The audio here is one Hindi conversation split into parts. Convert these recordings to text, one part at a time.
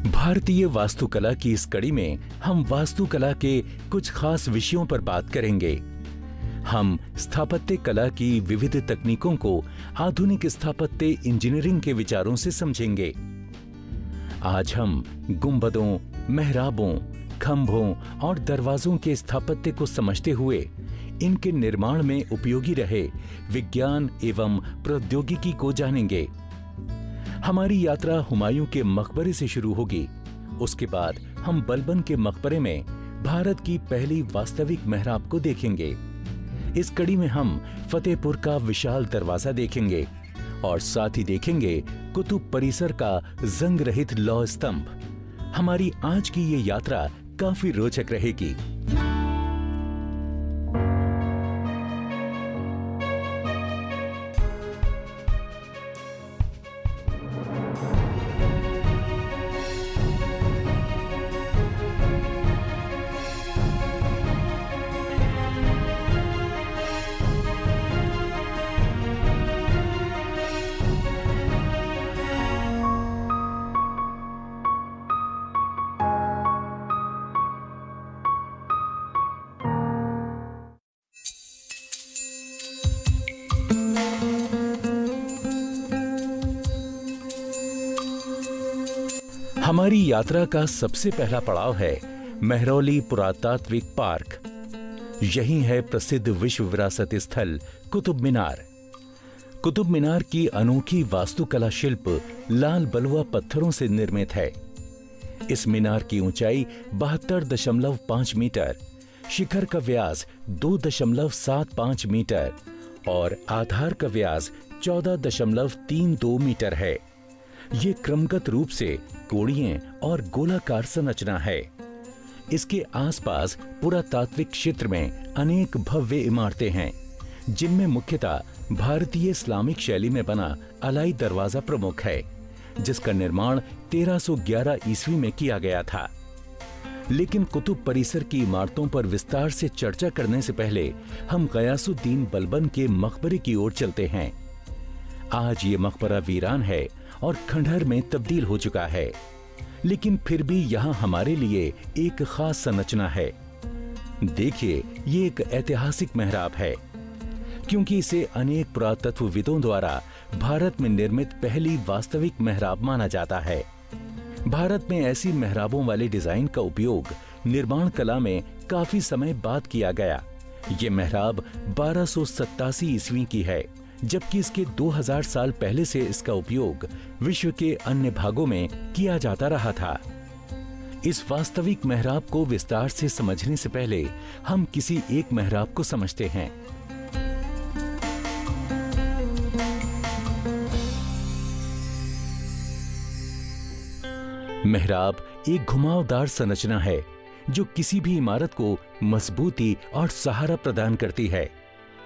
भारतीय वास्तुकला की इस कड़ी में हम वास्तुकला के कुछ खास विषयों पर बात करेंगे। हम स्थापत्य कला की विविध तकनीकों को आधुनिक स्थापत्य इंजीनियरिंग के विचारों से समझेंगे। आज हम गुंबदों, मेहराबों, खंभों और दरवाजों के स्थापत्य को समझते हुए इनके निर्माण में उपयोगी रहे विज्ञान एवं प्रौद्योगिकी को जानेंगे। हमारी यात्रा हुमायूं के मकबरे से शुरू होगी। उसके बाद हम बलबन के मकबरे में भारत की पहली वास्तविक मेहराब को देखेंगे। इस कड़ी में हम फतेहपुर का विशाल दरवाजा देखेंगे और साथ ही देखेंगे कुतुब परिसर का जंग रहित लौह स्तंभ। हमारी आज की ये यात्रा काफी रोचक रहेगी। हमारी यात्रा का सबसे पहला पड़ाव है महरौली पुरातात्विक पार्क। यही है प्रसिद्ध विश्व विरासत स्थल कुतुब मीनार। कुतुब मीनार की अनोखी वास्तुकला शिल्प लाल बलुआ पत्थरों से निर्मित है। इस मीनार की ऊंचाई 72.5 मीटर, शिखर का व्यास 2.75 मीटर और आधार का व्यास 14.32 मीटर है। ये क्रमगत रूप से कोणीय और गोलाकार संरचना है। इसके आसपास पुरातात्विक क्षेत्र में अनेक भव्य इमारतें हैं, जिनमें मुख्यतः भारतीय इस्लामिक शैली में बना अलाई दरवाजा प्रमुख है, जिसका निर्माण 1311 ईस्वी में किया गया था। लेकिन कुतुब परिसर की इमारतों पर विस्तार से चर्चा करने से पहले हम गयासुद्दीन बलबन के मकबरे की ओर चलते हैं। आज ये मकबरा वीरान है और खंडहर में तब्दील हो चुका है, लेकिन फिर भी यहाँ हमारे लिए एक खास संरचना है। देखिए, ये एक ऐतिहासिक मेहराब है, क्योंकि इसे अनेक पुरातत्वविदों द्वारा भारत में निर्मित पहली वास्तविक मेहराब माना जाता है। भारत में ऐसी मेहराबों वाले डिजाइन का उपयोग निर्माण कला में काफी समय बाद किया गया। ये मेहराब 1287 ईस्वी की है, जबकि इसके 2000 साल पहले से इसका उपयोग विश्व के अन्य भागों में किया जाता रहा था। इस वास्तविक मेहराब को विस्तार से समझने से पहले हम किसी एक मेहराब को समझते हैं। मेहराब एक घुमावदार संरचना है जो किसी भी इमारत को मजबूती और सहारा प्रदान करती है।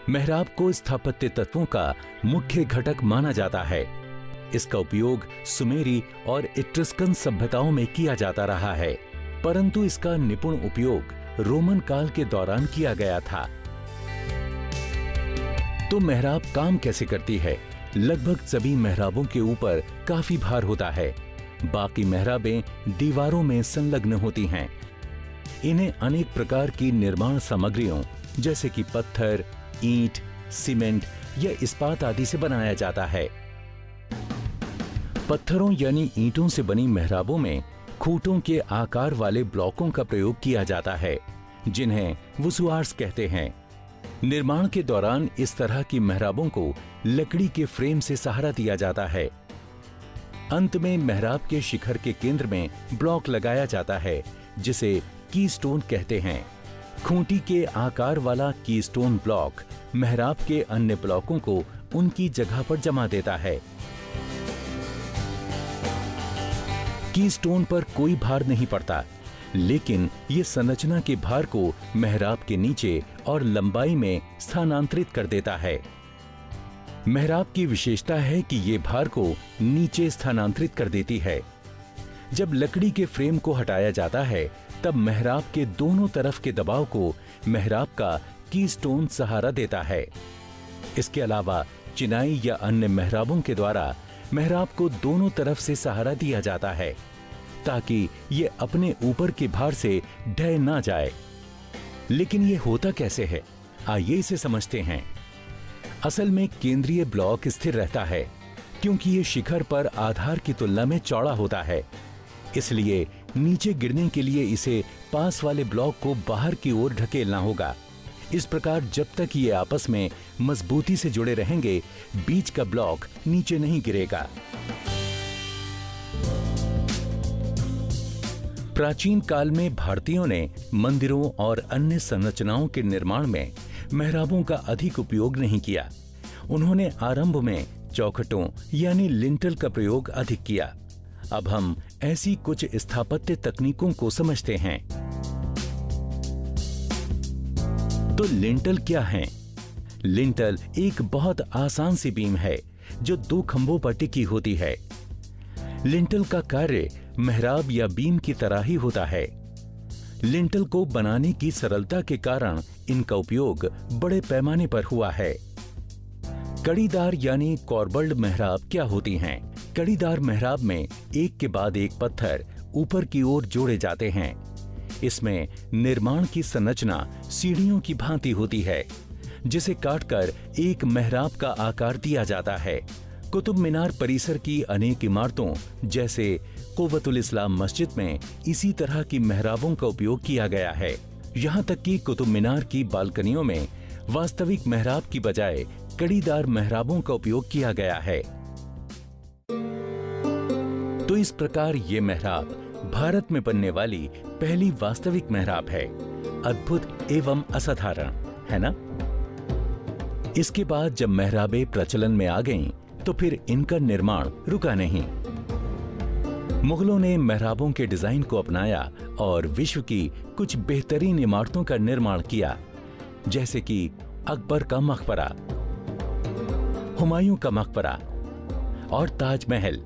मेहराब को स्थापत्य तत्वों का मुख्य घटक माना जाता है। इसका उपयोग सुमेरी और इट्रस्कन सभ्यताओं में किया जाता रहा है, परंतु इसका निपुण उपयोग रोमन काल के दौरान किया गया था। तो मेहराब काम कैसे करती है? लगभग सभी मेहराबों के ऊपर काफी भार होता है। बाकी मेहराबें दीवारों में संलग्न होती हैं। इन्हें अनेक प्रकार की निर्माण सामग्रियों जैसे कि पत्थर, ईंट, सीमेंट या इस्पात आदि से बनाया जाता है। पत्थरों यानी ईंटों से बनी मेहराबों में खूंटों के आकार वाले ब्लॉकों का प्रयोग किया जाता है, जिन्हें वुसुआर्स कहते हैं। निर्माण के दौरान इस तरह की मेहराबों को लकड़ी के फ्रेम से सहारा दिया जाता है। अंत में मेहराब के शिखर के केंद्र में ब्लॉक लगाया जाता है, जिसे कीस्टोन कहते हैं। खूंटी के आकार वाला कीस्टोन ब्लॉक मेहराब के अन्य ब्लॉकों को उनकी जगह पर जमा देता है। कीस्टोन पर कोई भार नहीं पड़ता, लेकिन ये संरचना के भार को मेहराब के नीचे और लंबाई में स्थानांतरित कर देता है। मेहराब की विशेषता है कि ये भार को नीचे स्थानांतरित कर देती है। जब लकड़ी के फ्रेम को हटाया जाता है, तब मेहराब के दोनों तरफ के दबाव को मेहराब का कीस्टोन सहारा देता है। इसके अलावा चिनाई या अन्य मेहराबों के द्वारा मेहराब को दोनों तरफ से सहारा दिया जाता है। ताकि ये अपने ऊपर के भार से ढह ना जाए। लेकिन ये होता कैसे है, आइए इसे समझते हैं। असल में केंद्रीय ब्लॉक स्थिर रहता है क्योंकि ये शिखर पर आधार की तुलना में चौड़ा होता है, इसलिए नीचे गिरने के लिए इसे पास वाले ब्लॉक को बाहर की ओर ढकेलना होगा। इस प्रकार जब तक ये आपस में मजबूती से जुड़े रहेंगे, बीच का ब्लॉक नीचे नहीं गिरेगा। प्राचीन काल में भारतीयों ने मंदिरों और अन्य संरचनाओं के निर्माण में मेहराबों का अधिक उपयोग नहीं किया। उन्होंने आरंभ में चौखटों यानी लिंटल का प्रयोग अधिक किया। अब हम ऐसी कुछ स्थापत्य तकनीकों को समझते हैं। तो लिंटल क्या है? लिंटल एक बहुत आसान सी बीम है जो 2 खंभों पर टिकी होती है। लिंटल का कार्य मेहराब या बीम की तरह ही होता है। लिंटल को बनाने की सरलता के कारण इनका उपयोग बड़े पैमाने पर हुआ है। कड़ीदार यानी कॉर्बल्ड मेहराब क्या होती हैं? कड़ीदार मेहराब में एक के बाद एक पत्थर ऊपर की ओर जोड़े जाते हैं। इसमें निर्माण की संरचना सीढ़ियों की भांति होती है, जिसे काटकर एक मेहराब का आकार दिया जाता है। कुतुब मीनार परिसर की अनेक इमारतों जैसे कुव्वतुल इस्लाम मस्जिद में इसी तरह की मेहराबों का उपयोग किया गया है। यहाँ तक कि कुतुब मीनार की बालकनियों में वास्तविक मेहराब की बजाय कड़ीदार मेहराबों का उपयोग किया गया है। तो इस प्रकार ये मेहराब भारत में बनने वाली पहली वास्तविक मेहराब है। अद्भुत एवं असाधारण, है ना? इसके बाद जब मेहराबें प्रचलन में आ गईं, तो फिर इनका निर्माण रुका नहीं। मुगलों ने मेहराबों के डिजाइन को अपनाया और विश्व की कुछ बेहतरीन इमारतों का निर्माण किया, जैसे कि अकबर का मकबरा, हुमायूं का मकबरा और ताजमहल,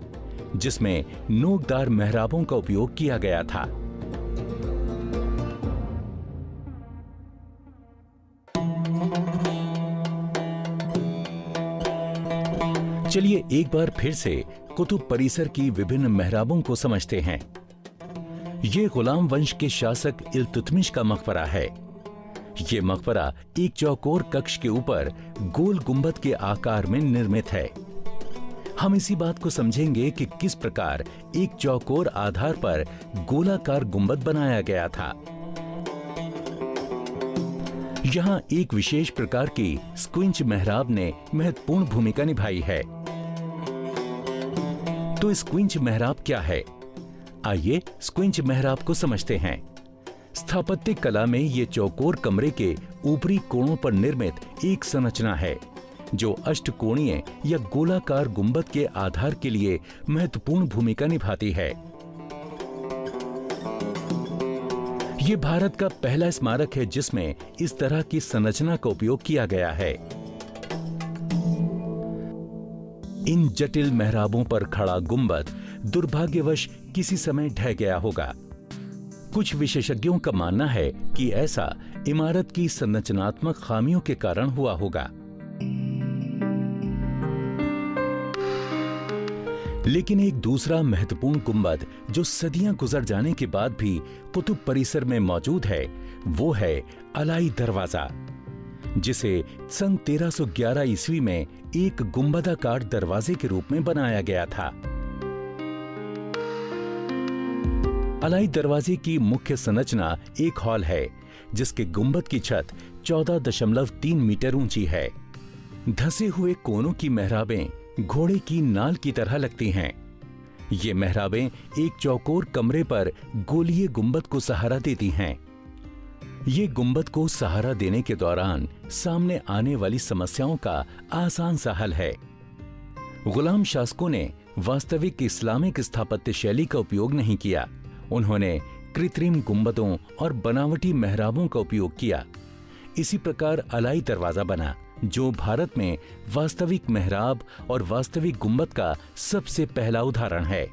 जिसमें नोकदार मेहराबों का उपयोग किया गया था। चलिए एक बार फिर से कुतुब परिसर की विभिन्न मेहराबों को समझते हैं। ये गुलाम वंश के शासक इल्तुतमिश का मकबरा है। ये मकबरा एक चौकोर कक्ष के ऊपर गोल गुंबद के आकार में निर्मित है। हम इसी बात को समझेंगे कि किस प्रकार एक चौकोर आधार पर गोलाकार गुंबद बनाया गया था। यहाँ एक विशेष प्रकार की स्क्विंच मेहराब ने महत्वपूर्ण भूमिका निभाई है। तो स्क्विंच मेहराब क्या है? आइए स्क्विंच मेहराब को समझते हैं। स्थापत्य कला में ये चौकोर कमरे के ऊपरी कोणों पर निर्मित एक संरचना है जो अष्टकोणीय या गोलाकार गुंबद के आधार के लिए महत्वपूर्ण भूमिका निभाती है। ये भारत का पहला स्मारक है जिसमें इस तरह की संरचना का उपयोग किया गया है। इन जटिल मेहराबों पर खड़ा गुंबद दुर्भाग्यवश किसी समय ढह गया होगा। कुछ विशेषज्ञों का मानना है कि ऐसा इमारत की संरचनात्मक खामियों के कारण हुआ होगा। लेकिन एक दूसरा महत्वपूर्ण गुंबद जो सदियां गुजर जाने के बाद भी कुतुब परिसर में मौजूद है, वो है अलाई दरवाजा, जिसे सन 1311 ईस्वी में एक गुंबदाकार दरवाजे के रूप में बनाया गया था। अलाई दरवाजे की मुख्य संरचना एक हॉल है जिसके गुंबद की छत 14.3 मीटर ऊंची है। धंसे हुए कोनों की मेहराबें घोड़े की नाल की तरह लगती हैं। ये मेहराबें एक चौकोर कमरे पर गोलीय गुंबद को सहारा देती हैं। ये गुंबद को सहारा देने के दौरान सामने आने वाली समस्याओं का आसान सा हल है। गुलाम शासकों ने वास्तविक इस्लामिक स्थापत्य शैली का उपयोग नहीं किया। उन्होंने कृत्रिम गुंबदों और बनावटी मेहराबों का उपयोग किया। इसी प्रकार अलाई दरवाजा बना, जो भारत में वास्तविक मेहराब और वास्तविक गुंबद का सबसे पहला उदाहरण है।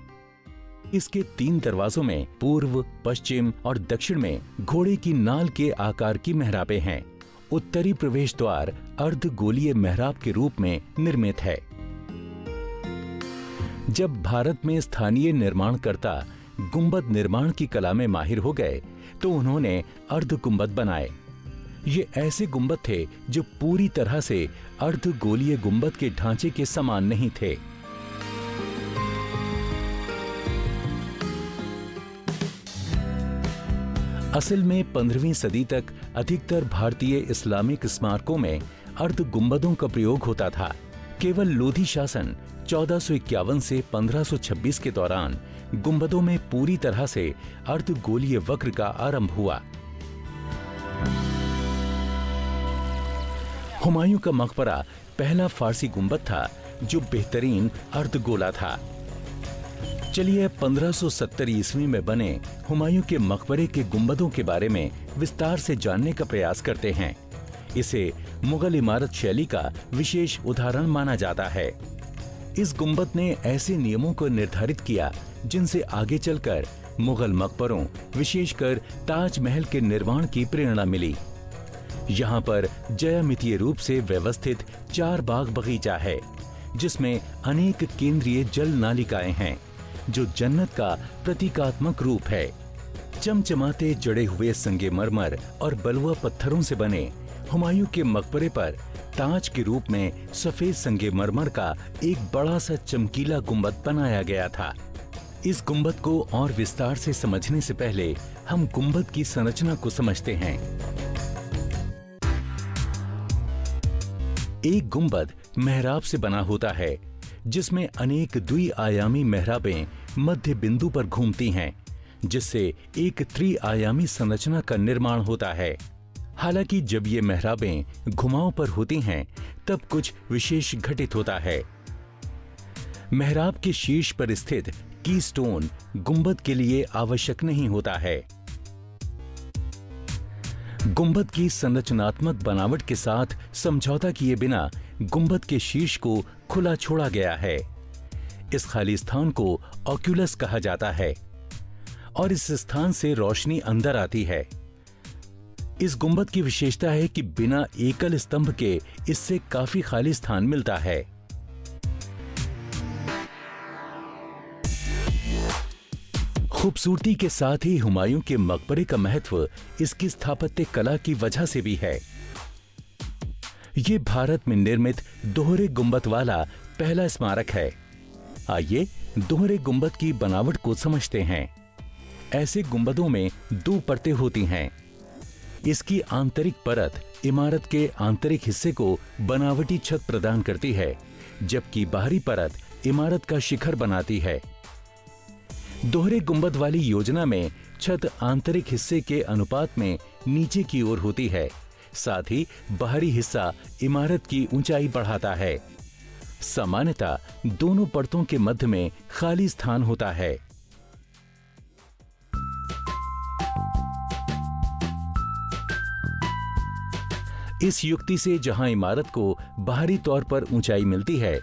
इसके 3 दरवाजों में पूर्व, पश्चिम और दक्षिण में घोड़े की नाल के आकार की मेहराबें हैं। उत्तरी प्रवेश द्वार अर्धगोलीय मेहराब के रूप में निर्मित है। जब भारत में स्थानीय निर्माणकर्ता गुंबद निर्माण की कला में माहिर हो गए तो उन्होंने अर्ध गुंबद बनाए। ये ऐसे गुंबद थे जो पूरी तरह से अर्धगोलीय गुंबद के ढांचे के समान नहीं थे। असल में 15वीं सदी तक अधिकतर भारतीय इस्लामिक स्मारकों में अर्ध गुंबदों का प्रयोग होता था। केवल लोधी शासन 1451 से 1526 के दौरान गुंबदों में पूरी तरह से अर्धगोलीय वक्र का आरंभ हुआ। हुमायूं का मकबरा पहला फारसी गुंबद था जो बेहतरीन अर्धगोला था। चलिए 1570 ईस्वी में बने हुमायूं के मकबरे के गुंबदों के बारे में विस्तार से जानने का प्रयास करते हैं। इसे मुगल इमारत शैली का विशेष उदाहरण माना जाता है। इस गुंबद ने ऐसे नियमों को निर्धारित किया जिनसे आगे चलकर मुगल मकबरों, विशेषकर ताजमहल के निर्माण की प्रेरणा मिली। यहाँ पर ज्यामितीय रूप से व्यवस्थित 4 बाग बगीचा है, जिसमें अनेक केंद्रीय जल नालिकाएं हैं, जो जन्नत का प्रतीकात्मक रूप है। चमचमाते जड़े हुए संगमरमर और बलुआ पत्थरों से बने हुमायूं के मकबरे पर ताज के रूप में सफेद संगमरमर का एक बड़ा सा चमकीला गुंबद बनाया गया था। इस गुंबद को और विस्तार से समझने से पहले हम गुंबद की संरचना को समझते हैं। एक गुंबद मेहराब से बना होता है, जिसमें अनेक द्विआयामी मेहराबें मध्य बिंदु पर घूमती हैं, जिससे एक त्रिआयामी संरचना का निर्माण होता है। हालांकि जब ये मेहराबें घुमाव पर होती हैं, तब कुछ विशेष घटित होता है। मेहराब के शीर्ष पर स्थित कीस्टोन गुंबद के लिए आवश्यक नहीं होता है। गुंबद की संरचनात्मक बनावट के साथ समझौता किए बिना गुंबद के शीर्ष को खुला छोड़ा गया है। इस खाली स्थान को ऑक्यूलस कहा जाता है और इस स्थान से रोशनी अंदर आती है। इस गुंबद की विशेषता है कि बिना एकल स्तंभ के इससे काफी खाली स्थान मिलता है। खूबसूरती के साथ ही हुमायूं के मकबरे का महत्व इसकी स्थापत्य कला की वजह से भी है। ये भारत में निर्मित दोहरे गुंबद वाला पहला स्मारक है। आइए दोहरे गुंबद की बनावट को समझते हैं। ऐसे गुंबदों में 2 परतें होती हैं। इसकी आंतरिक परत इमारत के आंतरिक हिस्से को बनावटी छत प्रदान करती है, जबकि बाहरी परत इमारत का शिखर बनाती है। दोहरे गुंबद वाली योजना में छत आंतरिक हिस्से के अनुपात में नीचे की ओर होती है, साथ ही बाहरी हिस्सा इमारत की ऊंचाई बढ़ाता है। सामान्यतः दोनों परतों के मध्य में खाली स्थान होता है। इस युक्ति से जहां इमारत को बाहरी तौर पर ऊंचाई मिलती है,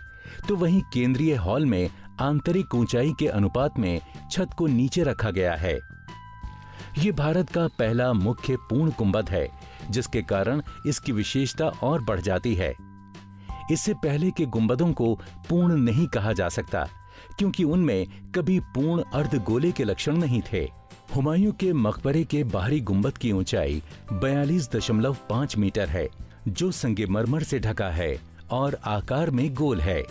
तो वहीं केंद्रीय हॉल में आंतरिक ऊंचाई के अनुपात में छत को नीचे रखा गया है। यह भारत का पहला मुख्य पूर्ण गुंबद है, जिसके कारण इसकी विशेषता और बढ़ जाती है। इससे पहले के गुंबदों को पूर्ण नहीं कहा जा सकता, क्योंकि उनमें कभी पूर्ण अर्धगोले के लक्षण नहीं थे। हुमायूं के मकबरे के बाहरी गुंबद की ऊंचाई 42.5 मीटर है, जो संगमरमर से ढका है और आकार में गोल है।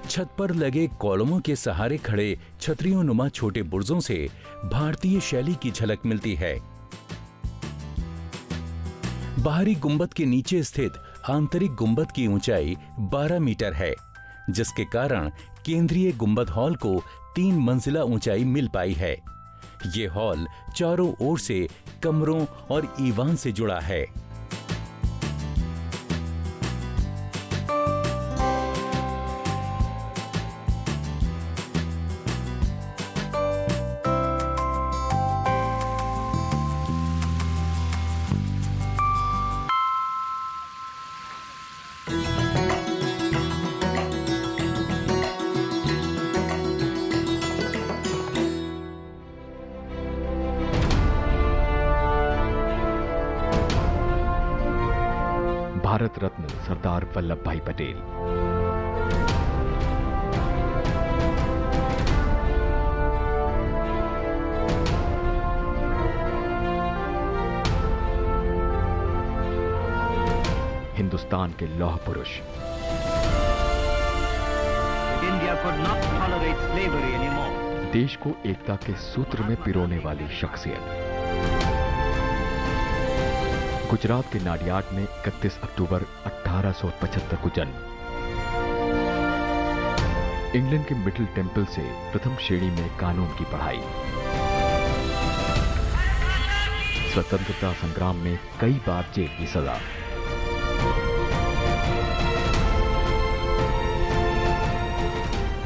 छत पर लगे कॉलमों के सहारे खड़े छतरियों नुमा छोटे बुर्जों से भारतीय शैली की झलक मिलती है। बाहरी गुंबद के नीचे स्थित आंतरिक गुंबद की ऊंचाई 12 मीटर है, जिसके कारण केंद्रीय गुंबद हॉल को 3 मंजिला ऊंचाई मिल पाई है। ये हॉल चारों ओर से कमरों और ईवान से जुड़ा है। भारत रत्न सरदार वल्लभ भाई पटेल। हिंदुस्तान के लौह पुरुष, India could not tolerate slavery anymore. देश को एकता के सूत्र में पिरोने वाली शख्सियत। गुजरात के नाडियाड में 31 अक्टूबर 1875 को जन्म। इंग्लैंड के मिडिल टेम्पल से प्रथम श्रेणी में कानून की पढ़ाई। स्वतंत्रता संग्राम में कई बार जेल की सजा।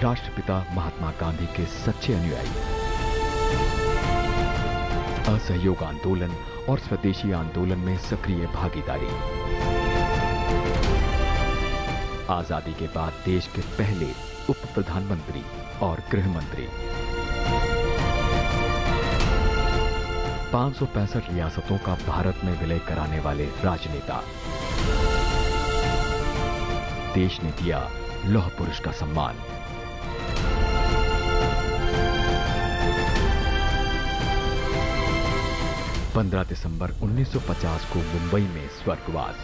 राष्ट्रपिता महात्मा गांधी के सच्चे अनुयायी। असहयोग आंदोलन और स्वदेशी आंदोलन में सक्रिय भागीदारी। आजादी के बाद देश के पहले उप प्रधानमंत्री और गृह मंत्री। 565 रियासतों का भारत में विलय कराने वाले राजनेता। देश ने दिया लौह पुरुष का सम्मान। 15 दिसंबर 1950 को मुंबई में स्वर्गवास।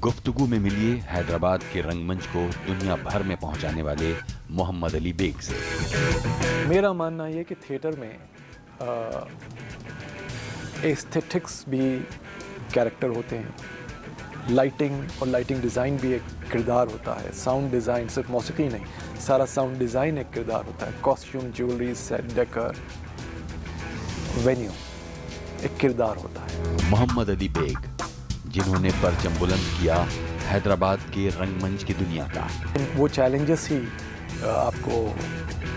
गुफ्तगू में मिलिए हैदराबाद के रंगमंच को दुनिया भर में पहुंचाने वाले मोहम्मद अली बेग से। मेरा मानना यह कि थिएटर में एस्थेटिक्स भी कैरेक्टर होते हैं, लाइटिंग और लाइटिंग डिज़ाइन भी एक किरदार होता है, साउंड डिज़ाइन सिर्फ मौसीकी नहीं, सारा साउंड डिज़ाइन एक किरदार होता है, costume, jewellery, set, decker, venue एक किरदार होता है। मोहम्मद अली बेग, जिन्होंने परचम बुलंद किया हैदराबाद के रंगमंच की दुनिया का। वो चैलेंजेस ही आपको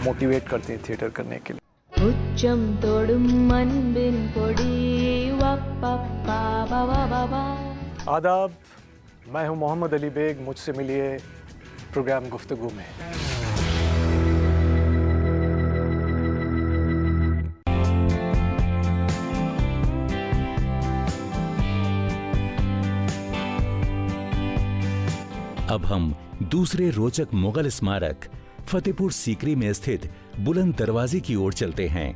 मोटिवेट करते हैं थिएटर करने के लिए। उच्चम तोड़ुम मन बिन पोड़ी वापा बाबा बाबा। आदाब, मैं हूं मोहम्मद अली बेग, मुझसे मिलिए प्रोग्राम गुफ्तगू में। अब हम दूसरे रोचक मुगल स्मारक फतेहपुर सीकरी में स्थित बुलंद दरवाजे की ओर चलते हैं।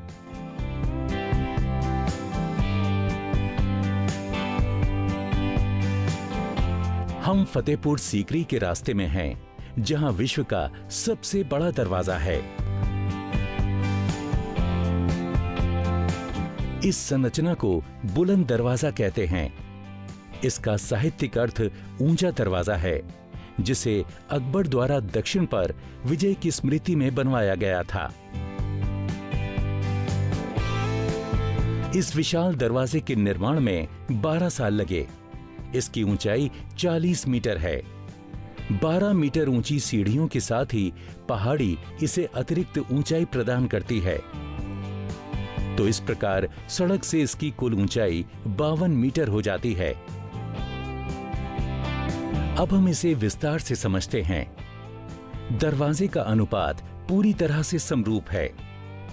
हम फतेहपुर सीकरी के रास्ते में हैं, जहां विश्व का सबसे बड़ा दरवाजा है। इस संरचना को बुलंद दरवाजा कहते हैं। इसका साहित्यिक अर्थ ऊंचा दरवाजा है, जिसे अकबर द्वारा दक्षिण पर विजय की स्मृति में बनवाया गया था। इस विशाल दरवाजे के निर्माण में 12 साल लगे। इसकी ऊंचाई 40 मीटर है। 12 मीटर ऊंची सीढ़ियों के साथ ही पहाड़ी इसे अतिरिक्त ऊंचाई प्रदान करती है। तो इस प्रकार सड़क से इसकी कुल ऊंचाई 52 मीटर हो जाती है। अब हम इसे विस्तार से समझते हैं। दरवाजे का अनुपात पूरी तरह से समरूप है।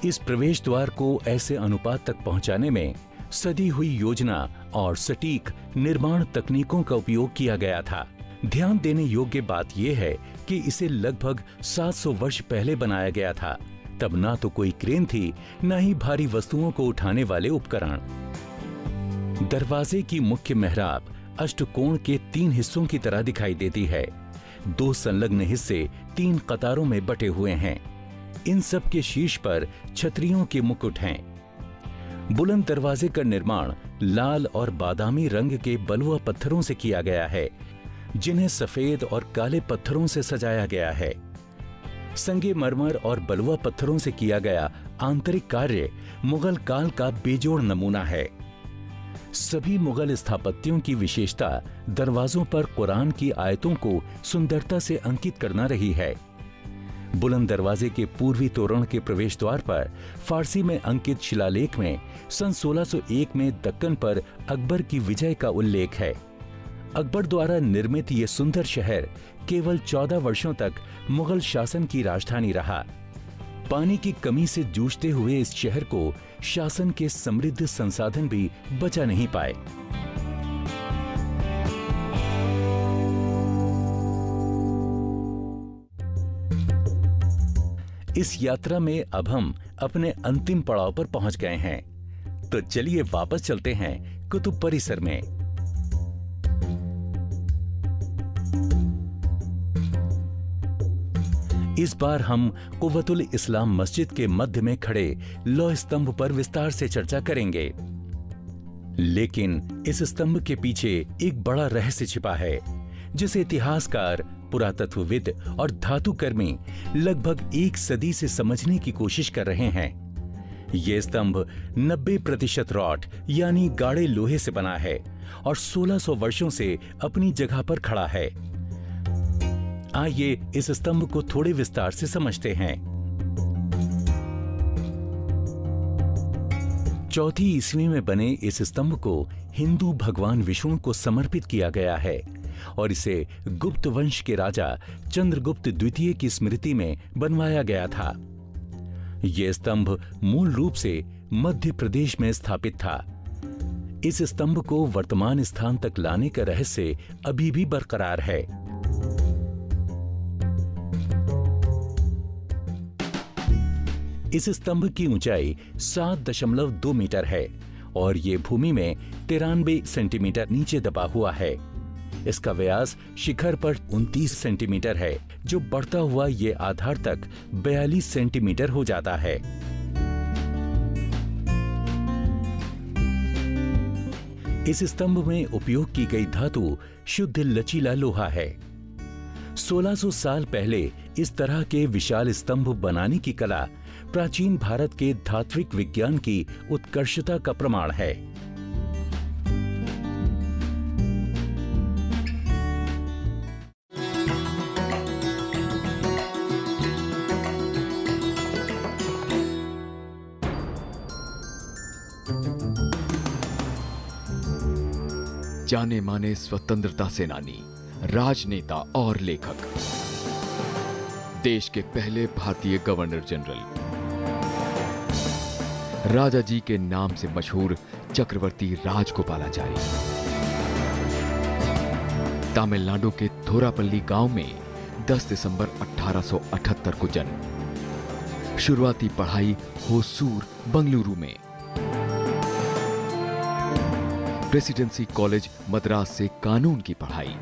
इस प्रवेश द्वार को ऐसे अनुपात तक पहुंचाने में सदी हुई योजना और सटीक निर्माण तकनीकों का उपयोग किया गया था। ध्यान देने योग्य बात यह है कि इसे लगभग 700 वर्ष पहले बनाया गया था। तब ना तो कोई क्रेन थी, न ही भारी वस्तुओं को उठाने वाले उपकरण। दरवाजे की मुख्य मेहराब अष्टकोण के 3 हिस्सों की तरह दिखाई देती है। 2 संलग्न हिस्से 3 कतारों में बटे हुए हैं। इन सब के शीर्ष पर छतरियों के मुकुट हैं। बुलंद दरवाजे का निर्माण लाल और बादामी रंग के बलुआ पत्थरों से किया गया है, जिन्हें सफेद और काले पत्थरों से सजाया गया है। संगमरमर और बलुआ पत्थरों से किया गया आंतरिक कार्य मुगल काल का बेजोड़ नमूना है। सभी मुगल स्थापत्यों की विशेषता दरवाजों पर कुरान की आयतों को सुंदरता से अंकित करना रही है। बुलंद दरवाजे के पूर्वी तोरण के प्रवेश द्वार पर फारसी में अंकित शिलालेख में सन 1601 में दक्कन पर अकबर की विजय का उल्लेख है। अकबर द्वारा निर्मित ये सुंदर शहर केवल 14 वर्षों तक मुगल शासन की राजधानी रहा। पानी की कमी से जूझते हुए इस शहर को शासन के समृद्ध संसाधन भी बचा नहीं पाए। इस यात्रा में अब हम अपने अंतिम पड़ाव पर पहुंच गए हैं, तो चलिए वापस चलते हैं कुतुब परिसर में। इस बार हम कुव्वतुल इस्लाम मस्जिद के मध्य में खड़े लौह स्तंभ पर विस्तार से चर्चा करेंगे। लेकिन इस स्तंभ के पीछे एक बड़ा रहस्य छिपा है, जिसे इतिहासकार, पुरातत्वविद और धातुकर्मी लगभग एक सदी से समझने की कोशिश कर रहे हैं। यह स्तंभ 90% रॉड यानी गाढ़े लोहे से बना है और 1600 वर्षों से अपनी जगह पर खड़ा है। आइए इस स्तंभ को थोड़े विस्तार से समझते हैं। 4वीं ईस्वी में बने इस स्तंभ को हिंदू भगवान विष्णु को समर्पित किया गया है और इसे गुप्त वंश के राजा चंद्रगुप्त द्वितीय की स्मृति में बनवाया गया था। यह स्तंभ मूल रूप से मध्य प्रदेश में स्थापित था। इस स्तंभ को वर्तमान स्थान तक लाने का रहस्य अभी भी बरकरार है। इस स्तंभ की ऊंचाई 7.2 मीटर है और ये भूमि में 93 सेंटीमीटर नीचे दबा हुआ है। इसका व्यास शिखर पर 29 सेंटीमीटर है, जो बढ़ता हुआ ये आधार तक 42 सेंटीमीटर हो जाता है। इस स्तंभ में उपयोग की गई धातु शुद्ध लचीला लोहा है। 1600 साल पहले इस तरह के विशाल स्तंभ बनाने की कला प्राचीन भारत के धात्विक विज्ञान की उत्कर्षता का प्रमाण है। जाने माने स्वतंत्रता सेनानी, राजनेता और लेखक, देश के पहले भारतीय गवर्नर जनरल, राजा जी के नाम से मशहूर चक्रवर्ती राजगोपालाचारी, तमिलनाडु के थोरापल्ली गांव में 10 दिसंबर 1878 को जन्म। शुरुआती पढ़ाई होसूर, बंगलुरु में। प्रेसिडेंसी कॉलेज मद्रास से कानून की पढ़ाई।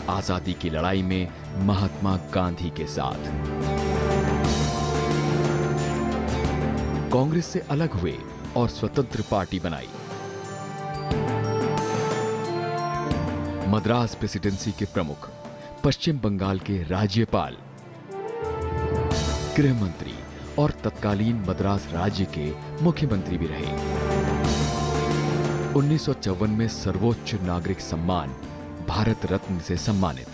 आजादी की लड़ाई में महात्मा गांधी के साथ। कांग्रेस से अलग हुए और स्वतंत्र पार्टी बनाई। मद्रास प्रेसिडेंसी के प्रमुख, पश्चिम बंगाल के राज्यपाल, गृह मंत्री और तत्कालीन मद्रास राज्य के मुख्यमंत्री भी रहे। 1954 में सर्वोच्च नागरिक सम्मान भारत रत्न से सम्मानित।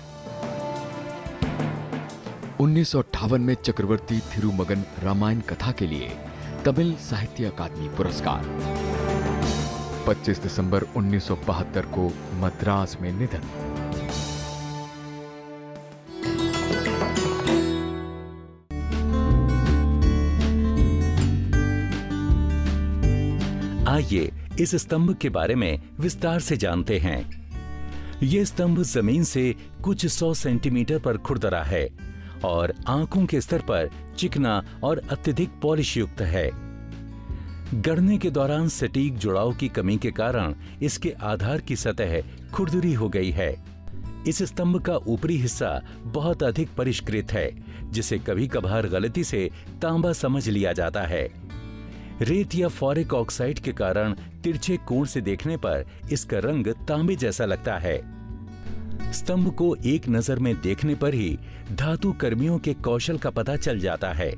1958 में चक्रवर्ती थिरुमगन रामायण कथा के लिए तमिल साहित्य अकादमी पुरस्कार। 25 दिसंबर 1972 को मद्रास में निधन। आइए इस स्तंभ के बारे में विस्तार से जानते हैं। यह स्तंभ जमीन से कुछ 100 सेंटीमीटर पर खुरदरा है और आंखों के स्तर पर चिकना और अत्यधिक पॉलिश युक्त है। गढ़ने के दौरान सटीक जुड़ाव की कमी के कारण इसके आधार की सतह खुरदरी हो गई है। इस स्तंभ का ऊपरी हिस्सा बहुत अधिक परिष्कृत है, जिसे कभी कभार गलती से तांबा समझ लिया जाता है। रेत या फॉरिक ऑक्साइड के कारण तिरछे कोण से देखने पर इसका रंग तांबे जैसा लगता है। स्तंभ को एक नजर में देखने पर ही धातु कर्मियों के कौशल का पता चल जाता है।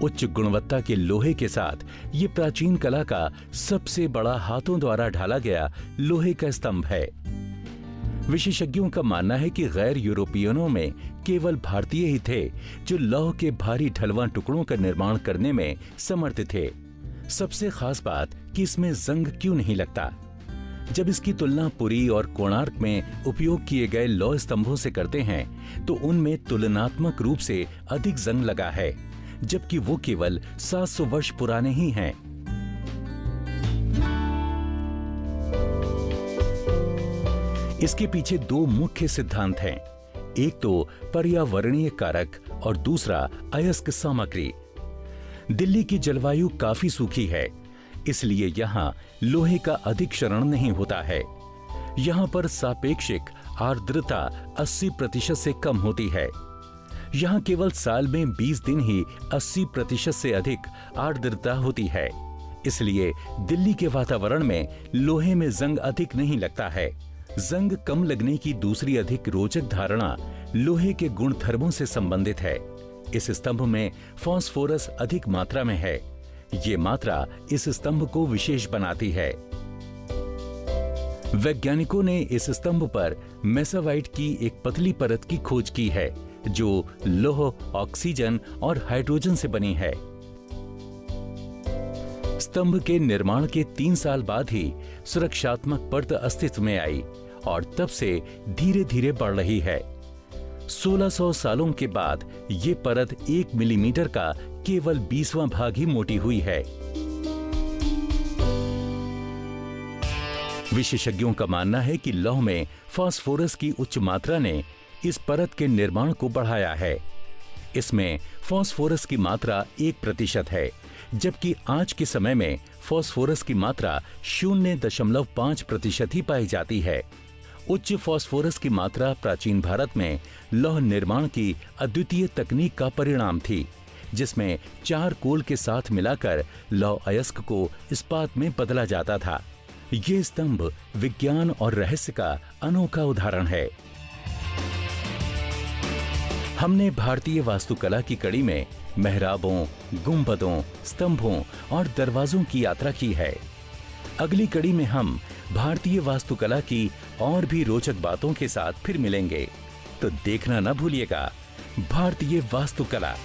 उच्च गुणवत्ता के लोहे के साथ ये प्राचीन कला का सबसे बड़ा हाथों द्वारा ढाला गया लोहे का स्तंभ है। विशेषज्ञों का मानना है कि गैर यूरोपियनों में केवल भारतीय ही थे जो लौह के भारी ढलवां टुकड़ों का निर्माण करने में समर्थ थे। सबसे खास बात कि इसमें जंग क्यों नहीं लगता। जब इसकी तुलना पुरी और कोणार्क में उपयोग किए गए लौह स्तंभों से करते हैं तो उनमें तुलनात्मक रूप से अधिक जंग लगा है, जबकि वो केवल 700 वर्ष पुराने ही हैं। इसके पीछे दो मुख्य सिद्धांत हैं। एक तो पर्यावरणीय कारक और दूसरा अयस्क सामग्री। दिल्ली की जलवायु काफी सूखी है, इसलिए यहाँ लोहे का अधिक क्षरण नहीं होता है। यहाँ पर सापेक्षिक आर्द्रता 80% से कम होती है। यहाँ केवल साल में 20 दिन ही 80% से अधिक आर्द्रता होती है, इसलिए दिल्ली के वातावरण में लोहे में जंग अधिक नहीं लगता है। जंग कम लगने की दूसरी अधिक रोचक धारणा लोहे के गुणधर्मों से संबंधित है। इस स्तंभ में फास्फोरस अधिक मात्रा में है। ये मात्रा इस स्तंभ को विशेष बनाती है। वैज्ञानिकों ने इस स्तंभ पर मेसावाइट की एक पतली परत की खोज की है, जो लौह, ऑक्सीजन और हाइड्रोजन से बनी है। स्तंभ के निर्माण के 3 साल बाद ही सुरक्षात्मक परत अस्तित्व में आई और तब से धीरे धीरे बढ़ रही है। 1600 सालों के बाद ये परत 1 मिलीमीटर का केवल 20वां भाग ही मोटी हुई है। विशेषज्ञों का मानना है कि लौह में फास्फोरस की उच्च मात्रा ने इस परत के निर्माण को बढ़ाया है। इसमें फास्फोरस की मात्रा 1% है, जबकि आज के समय में फास्फोरस की मात्रा 0.5% ही पाई जाती है। उच्च फास्फोरस की मात्रा प्राचीन भारत में लौह निर्माण की अद्वितीय तकनीक का परिणाम थी, जिसमें 4 कोल के साथ मिलाकर लौह अयस्क को इस्पात में बदला जाता था। ये स्तंभ विज्ञान और रहस्य का अनोखा उदाहरण है। हमने भारतीय वास्तुकला की कड़ी में मेहराबों, गुंबदों, स्तंभों और दरवाजों की यात्रा की है। अगली कड़ी में हम भारतीय वास्तुकला की और भी रोचक बातों के साथ फिर मिलेंगे, तो देखना न भूलिएगा भारतीय वास्तुकला।